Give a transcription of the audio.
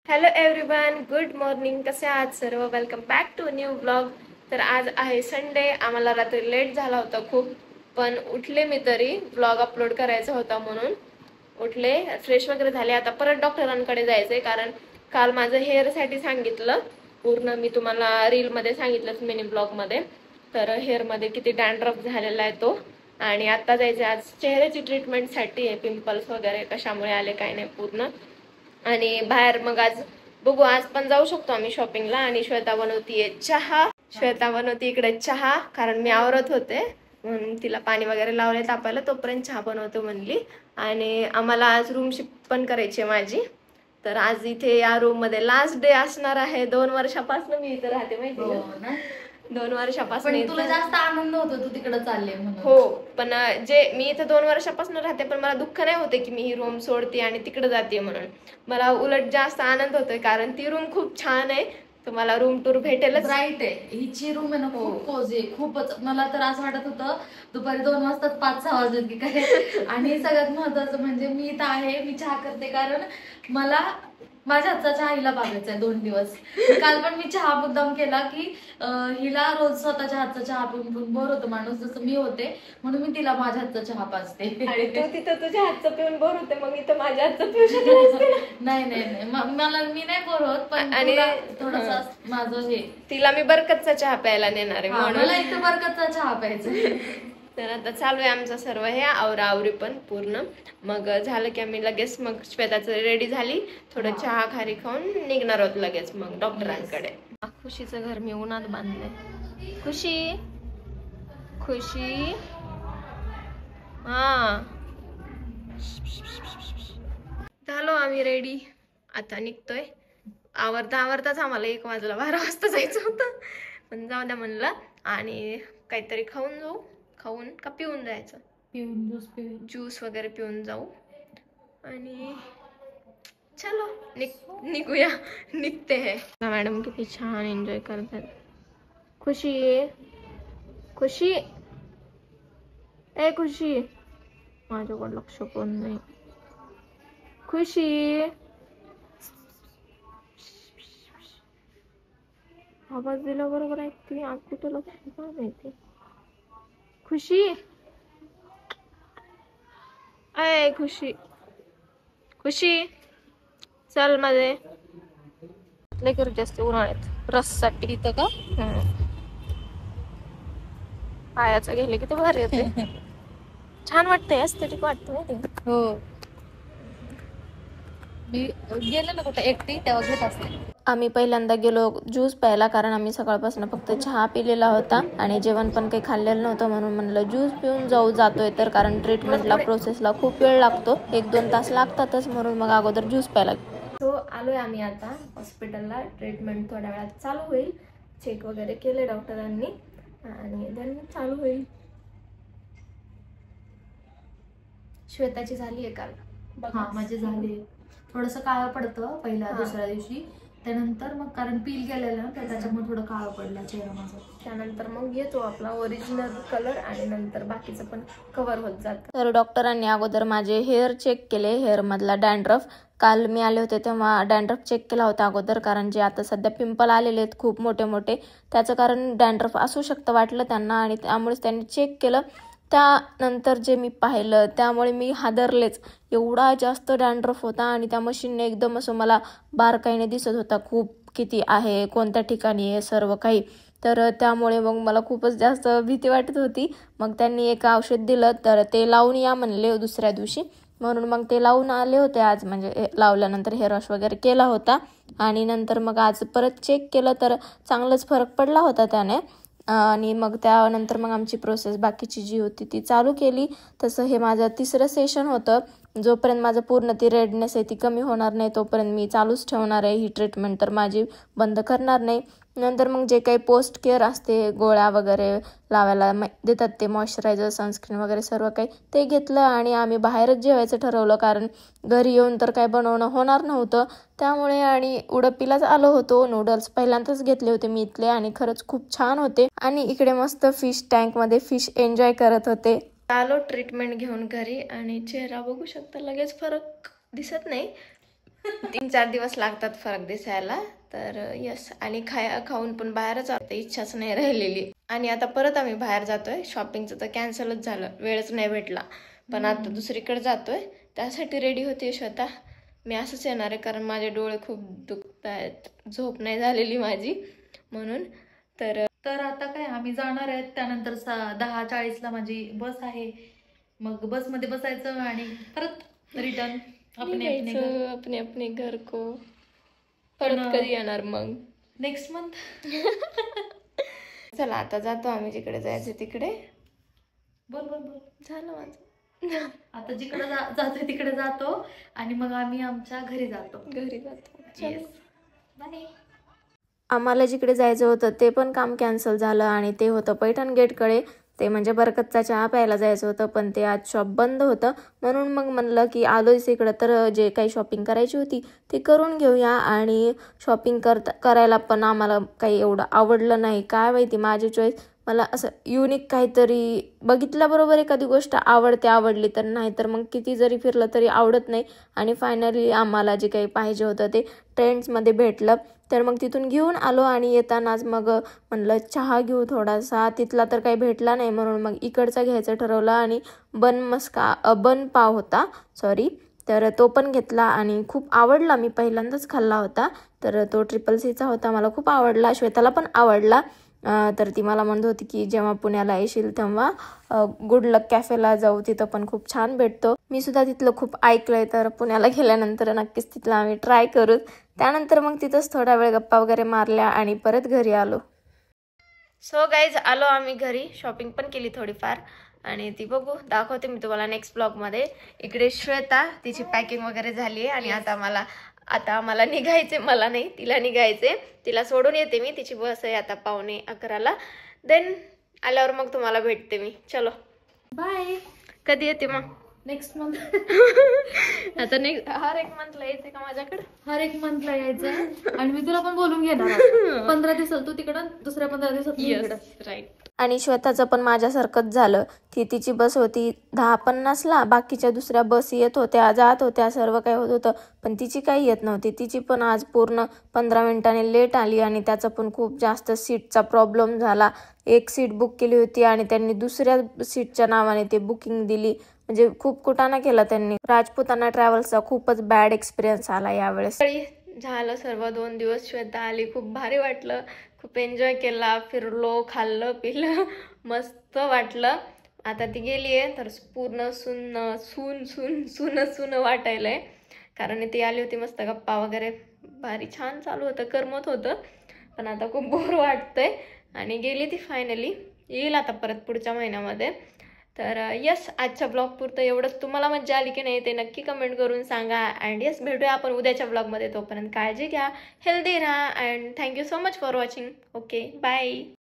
Hello everyone, good morning. कसे आहात सर्व? Welcome back to new vlog. तर आज आहे संडे. आम्हाला रात्री लेट झाला होता खूप, पण उठले मी तरी व्लॉग अपलोड करायचा होता म्हणून उठले, फ्रेश वगैरे झाले. आता परत डॉक्टरांकडे जायचंय कारण काल माझं हेअरसाठी सांगितलं. पूर्ण मी तुम्हाला रीलमध्ये सांगितलंच, मिनी ब्लॉगमध्ये. तर हेअरमध्ये किती डॅन्ड्रफ झालेला आहे तो. आणि आता जायचं आज चेहऱ्याची ट्रीटमेंटसाठी आहे. पिंपल्स वगैरे कशामुळे आले काय नाही पूर्ण. आणि बाहेर मग आज बघू, आज पण जाऊ शकतो आम्ही शॉपिंगला. आणि श्वेता बनवतीये चहा. श्वेता बनवती इकडे चहा कारण मी आवरत होते म्हणून तिला पाणी वगैरे लावले तापायला, तोपर्यंत चहा बनवतो म्हणली. आणि आम्हाला आज रूम शिफ्ट पण करायची आहे माझी. तर आज इथे या रूम मध्ये लास्ट डे असणार आहे. 2 वर्षापासून मी इथे राहते, माहिती ना. 2 वर्षापासून तुला जास्त आनंद होतो तू तिकडे चालले म्हणून. हो, पण जे मी इथे 2 वर्षापासून राहते, पण मला दुःख नाही होते की मी ही रूम सोडते आणि तिकडे जाते म्हणून. मला उलट जास्त आनंद होतोय कारण ती रूम खूप छान आहे. तुम्हाला रूम टूर भेटेलच. राईट आहे, हिची रूम आहे ना खूप कोजी आहे. खूपच मला तर असं वाटत होतं दुपारी 2 वाजता 5-6 वाजले की काय. आणि सगळ्यात महत्वाचं म्हणजे मी इथं आहे, मी चहा करते कारण मला माझ्या हातचा चहा हिला बघायचा आहे 2 दिवस. काल पण मी चहा मुद्दाम केला की हिला रोज स्वतःच्या हातचा चहा पिऊन पिऊन बोर होतं माणूस, जसं मी होते, म्हणून मी तिला माझ्या हातचा चहा पाजते. आणि तू तिथं तुझ्या हातचं पिऊन बोर होते, मग इथं माझ्या हातचं पिऊ शकले असते ना. नाही नाही नाही, मला मी नाही बोर होत, पण आणि थोडंसं माझं हे, तिला मी बरकतचा चहा प्यायला नेणार आहे म्हणून. मला इथं बरकतचा चहा प्यायचा. तर आता चालू आहे आमचं सर्व हे आवराआवरी पण पूर्ण. मग झालं की आम्ही लगेच मग श्वेताचं रेडी झाली, थोडं चहा खारी खाऊन निघणार आहोत लगेच मग डॉक्टरांकडे. खुशीचं घर मी उन्हात बांधलंय. खुशी खुशी हा, झालो आम्ही रेडी. आता निघतोय. आवरताच आम्हाला 1 वाजला, 12 वाजता जायचं होतं, पण जाऊ द्या म्हणलं. आणि काहीतरी खाऊन जाऊ. खाऊन का पिऊन जायचं? पिऊन ज्यूस वगैरे पिऊन जाऊ. आणि चलो निघूया. निघते है. मॅडम किती छान एन्जॉय करतात. खुशी खुशी ए खुशी, माझ्याकडे लक्ष कोण नाही. खुशी आवाज दिला बरोबर ऐकते, आज कुठं लक्ष काय माहिती. खुशी अय खुशी खुशी चल मध्ये. लेकर जास्त उन्हाळ्यात रससाठी इथं का पायाचं गेले की ते भारी येते. छान वाटतंय, एस्थेटिक वाटतं माहिती. हो, मी गेले ना कुठे एकटी तेव्हा घेत असते. आम्ही पहिल्यांदा गेलो ज्यूस प्यायला कारण आम्ही सकाळपासून फक्त चहा पिलेला होता आणि जेवण पण काही खाल्लेलं नव्हतं, म्हणून म्हणलं ज्यूस पिऊन जातोय तर, कारण ट्रीटमेंटला प्रोसेसला खूप वेळ लागतो, 1-2 तास लागतातच, म्हणून मग अगोदर ज्यूस प्यायला. तो आलोय आम्ही आता हॉस्पिटलला. ट्रीटमेंट थोड्या वेळात चालू होईल. चेक वगैरे केले डॉक्टरांनी आणि देन चालू होईल. श्वेताची झाली आहे काल. हा, माझी झाली. थोडंसं काळं पडतं पहिल्या दुसऱ्या दिवशी, त्यानंतर मग कारण पील केलेलं ना त्याच्यामुळे थोडं काळं पडला चेहरा माझा. त्यानंतर मग येतो आपला ओरिजिनल कलर आणि नंतर बाकीचं पण कव्हर होत जातं. तर डॉक्टरांनी अगोदर माझे हेअर चेक केले, हेअर मधला डॅन्ड्रफ. काल मी आले होते तेव्हा डॅन्ड्रफ चेक केला होता अगोदर, कारण जे आता सध्या पिंपल आलेले आहेत खूप मोठे मोठे, त्याचं कारण डॅन्ड्रफ असू शकतं वाटलं त्यांना, आणि त्यामुळेच त्यांनी चेक केलं. त्यानंतर जे मी पाहिलं त्यामुळे मी हादरलेच. एवढा जास्त डॅन्ड्रफ होता आणि त्या मशीनने एकदम असं मला बारकाईने दिसत होता खूप किती आहे, कोणत्या ठिकाणी आहे, सर्व काही. तर त्यामुळे मग मला खूपच जास्त भीती वाटत होती. मग त्यांनी एक औषध दिलं, तर ते लावून या म्हणले दुसऱ्या दिवशी, म्हणून मग ते लावून आले होते आज. म्हणजे लावल्यानंतर हेअर वॉश वगैरे केला होता आणि नंतर मग आज परत चेक केलं तर चांगलाच फरक पडला होता त्याने. आणि मग त्यानंतर मग आमची प्रोसेस बाकीची जी होती ती चालू केली. तसं हे माझं 3रं सेशन होतं. जोपर्यंत माझं पूर्ण ती रेडनेस आहे ती कमी होणार नाही तोपर्यंत मी चालूच ठेवणार आहे ही ट्रीटमेंट, तर माझी बंद करणार नाही. नंतर मग जे काही पोस्ट केअर असते, गोळ्या वगैरे लावायला देतात ते, मॉइश्चरायझर, सनस्क्रीन वगैरे सर्व काही ते घेतलं. आणि आम्ही बाहेरच जेवायचं ठरवलं कारण घरी येऊन तर काही बनवणं होणार नव्हतं त्यामुळे. आणि उडपीलाच आलो होतो. नूडल्स पहिल्यांदाच घेतले होते मी इथले आणि खरंच खूप छान होते. आणि इकडे मस्त फिश टँकमध्ये फिश एन्जॉय करत होते. आलो ट्रीटमेंट घेऊन घरी आणि चेहरा बघू शकता लगेच फरक दिसत नाही, 3-4 दिवस लागतात फरक दिसायला. तर यस, आणि खाऊन पण बाहेरच आता इच्छाच नाही राहिलेली. आणि आता परत आम्ही बाहेर जातोय. शॉपिंगचं तर कॅन्सलच झालं, वेळच नाही भेटला. पण आता दुसरीकडे जातोय, त्यासाठी रेडी होते श्वेता. मी असंच येणार आहे कारण माझे डोळे खूप दुखत आहेत, झोप नाही झालेली माझी म्हणून. तर आता काय आम्ही जाणार आहेत. त्यानंतर 10:40ला माझी बस आहे. मग बसमध्ये बसायचं आणि परत रिटर्न अपने अपने घर को. परत कधी येणार मग? Next month. चला आता जातो आम्ही जिकडे जायचं तिकडे. बोल बोल बोल. झालं माझं. आता जिकडे जातोय तिकडे जातो आणि मग आम्ही आमच्या घरी जातो. बाय. आम्हाला जिकडे जायचं होतं ते पण काम कॅन्सल झालं आणि ते होतं पैठण गेटकडे. ते म्हणजे बरकतचा चहा प्यायला जायचं होतं, पण ते आज शॉप बंद होतं. म्हणून मग म्हणलं की आलोयच इकडं तर जे काही शॉपिंग करायची होती ती करून घेऊया. आणि शॉपिंग करायला पण आम्हाला काही एवढं आवडलं नाही. काय माहिती, माझी चॉईस. मला असं युनिक काहीतरी बघितल्याबरोबर एखादी गोष्ट आवडली तर, नाही तर मग किती जरी फिरलं तरी आवडत नाही. आणि फायनली आम्हाला जे काही पाहिजे होतं ते ट्रेंड्समध्ये भेटलं. तर मग तिथून घेऊन आलो आणि येतानाच मग म्हणलं चहा घेऊ थोडासा. तिथला तर काही भेटला नाही म्हणून मग इकडचा घ्यायचं ठरवलं. आणि बन पाव होता, तर तो पण घेतला आणि खूप आवडला. मी पहिल्यांदाच खाल्ला होता, तर तो CCC होता. मला खूप आवडला, श्वेताला पण आवडला. तर ती मला म्हणत होती की जेव्हा पुण्याला येशील तेव्हा गुड लक कॅफेला जाऊ, तिथं पण खूप छान भेटतो. मी सुद्धा तिथलं खूप ऐकलंय, तर पुण्याला गेल्यानंतर नक्कीच तिथलं आम्ही ट्राय करू. त्यानंतर मग तिथंच थोडा वेळ गप्पा वगैरे मारल्या आणि परत घरी आलो. सो गाईज, आलो आम्ही घरी. शॉपिंग पण केली थोडीफार आणि ती दाखवते मी तुम्हाला नेक्स्ट ब्लॉगमध्ये. इकडे श्वेता, तिची पॅकिंग वगैरे झाली आहे आणि आता मला निघायचे. मला नाही, तिला निघायचे. तिला सोडून येते मी. तिची बस आहे आता 11:15. देन आल्यावर मग तुम्हाला भेटते मी. चलो बाय. कधी येते मग? Next month. आता हर एक मंथला यायचे का माझ्याकडे? हर एक मंथला यायचं आणि मी तुला पण बोलून घेणार. 15 दिवसात तू तिकडं, दुसऱ्या 15 दिवसात इकडं. राईट. आणि श्वेताचं पण माझ्यासारखंच झालं की तिची बस होती 10:50ला, बाकीच्या दुसऱ्या बस येत होत्या, जात होत्या, सर्व काही होत होतं, पण तिची काही येत नव्हती. तिची पण आज पूर्ण 15 मिनिटांनी लेट आली आणि त्याचा पण खूप जास्त सीटचा प्रॉब्लेम झाला. एक सीट बुक केली होती आणि त्यांनी दुसऱ्या सीटच्या नावाने ते बुकिंग दिली. म्हणजे खूप कुटाणा केला त्यांनी. राजपुताना ट्रॅव्हल्सचा खूपच बॅड एक्सपिरियन्स आला यावेळेस. झालं सर्व 2 दिवस श्वेता आली, खूप भारी वाटलं, खूप एन्जॉय केला, फिरलो, खाल्लं पिलं, मस्त वाटलं. आता ती गेली आहे तर पूर्ण सुन वाटायलंय. कारण ती आली होती, मस्त गप्पा वगैरे भारी छान चालू होतं, करमत होतं. पण आता खूप बोर वाटतंय आणि गेली ती फायनली. येईल आता परत पुढच्या महिन्यामध्ये. तर यस, आजच्या ब्लॉग पुरतं एवढंच. तुम्हाला मजा आली की नाही ते नक्की कमेंट करून सांगा. अँड यस, भेटूया आपण उद्याच्या ब्लॉगमध्ये. तोपर्यंत काळजी घ्या, हेल्दी राहा and thank you so much for watching. Okay, bye.